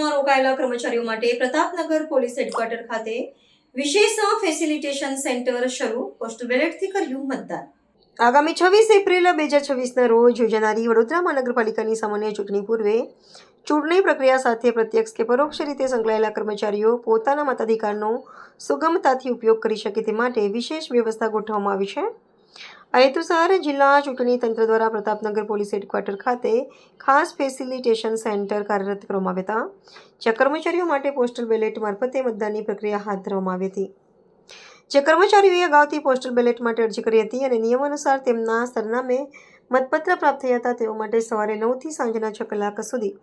ઓફિસમાં રોકાયેલા કર્મચારીઓ માટે પ્રતાપનગર પોલીસ હેડક્વાર્ટર ખાતે વિશેષ ફેસિલિટેશન સેન્ટર શરૂ. પોસ્ટલ બેલેટથી કર્યું મતદાન. આગામી 26 એપ્રિલ 2026ના રોજ યોજાનારી વડોદરા મહાનગરપાલિકાની સામાન્ય ચૂંટણી પૂર્વે ચૂંટણી પ્રક્રિયા સાથે પ્રત્યક્ષ કે પરોક્ષ રીતે સંકળાયેલા કર્મચારીઓ પોતાના મતાધિકારનો સુગમતાથી ઉપયોગ કરી શકે તે માટે વિશેષ વ્યવસ્થા ગોઠવવામાં આવી છે. આ હેતુસર જિલ્લા ચૂંટણી તંત્ર દ્વારા પ્રતાપનગર પોલીસ હેડક્વાર્ટર ખાતે ખાસ ફેસિલિટેશન સેન્ટર કાર્યરત કરવામાં આવ્યા હતા, જ્યાં કર્મચારીઓ માટે પોસ્ટલ બેલેટ મારફતે મતદાનની પ્રક્રિયા હાથ ધરવામાં આવી હતી. જે કર્મચારીઓએ અગાઉથી પોસ્ટલ બેલેટ માટે અરજી કરી હતી અને નિયમ અનુસાર તેમના સરનામે મતપત્ર પ્રાપ્ત થયા હતા, તેઓ માટે સવારે 9 થી સાંજના 6 કલાક સુધી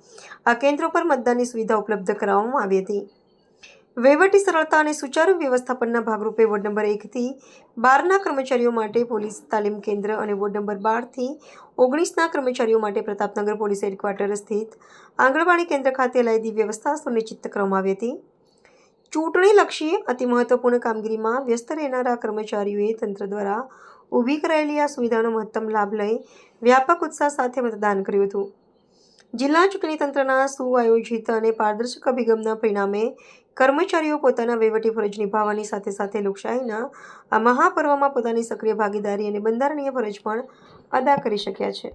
આ કેન્દ્રો પર મતદાનની સુવિધા ઉપલબ્ધ કરાવવામાં આવી હતી. વહીવટી સરળતા અને સુચારુ વ્યવસ્થાપનના ભાગરૂપે વોર્ડ નંબર 1 થી 12ના કર્મચારીઓ માટે પોલીસ તાલીમ કેન્દ્ર અને વોર્ડ નંબર 12 થી 19ના કર્મચારીઓ માટે પ્રતાપનગર પોલીસ હેડક્વાર્ટર સ્થિત આંગણવાડી કેન્દ્ર ખાતે અલાયદી વ્યવસ્થા સુનિશ્ચિત કરવામાં આવી હતી. ચૂંટણીલક્ષી અતિ મહત્વપૂર્ણ કામગીરીમાં વ્યસ્ત રહેનારા કર્મચારીઓએ તંત્ર દ્વારા ઊભી કરાયેલી આ સુવિધાનો મહત્તમ લાભ લઈ વ્યાપક ઉત્સાહ સાથે મતદાન કર્યું હતું. જિલ્લા ચૂંટણી તંત્રના સુઆયોજિત અને પારદર્શક અભિગમના પરિણામે કર્મચારીઓ પોતાના વહીવટી ફરજ નિભાવવાની સાથે સાથે લોકશાહીના આ મહાપર્વમાં પોતાની સક્રિય ભાગીદારી અને બંધારણીય ફરજ પણ અદા કરી શક્યા છે.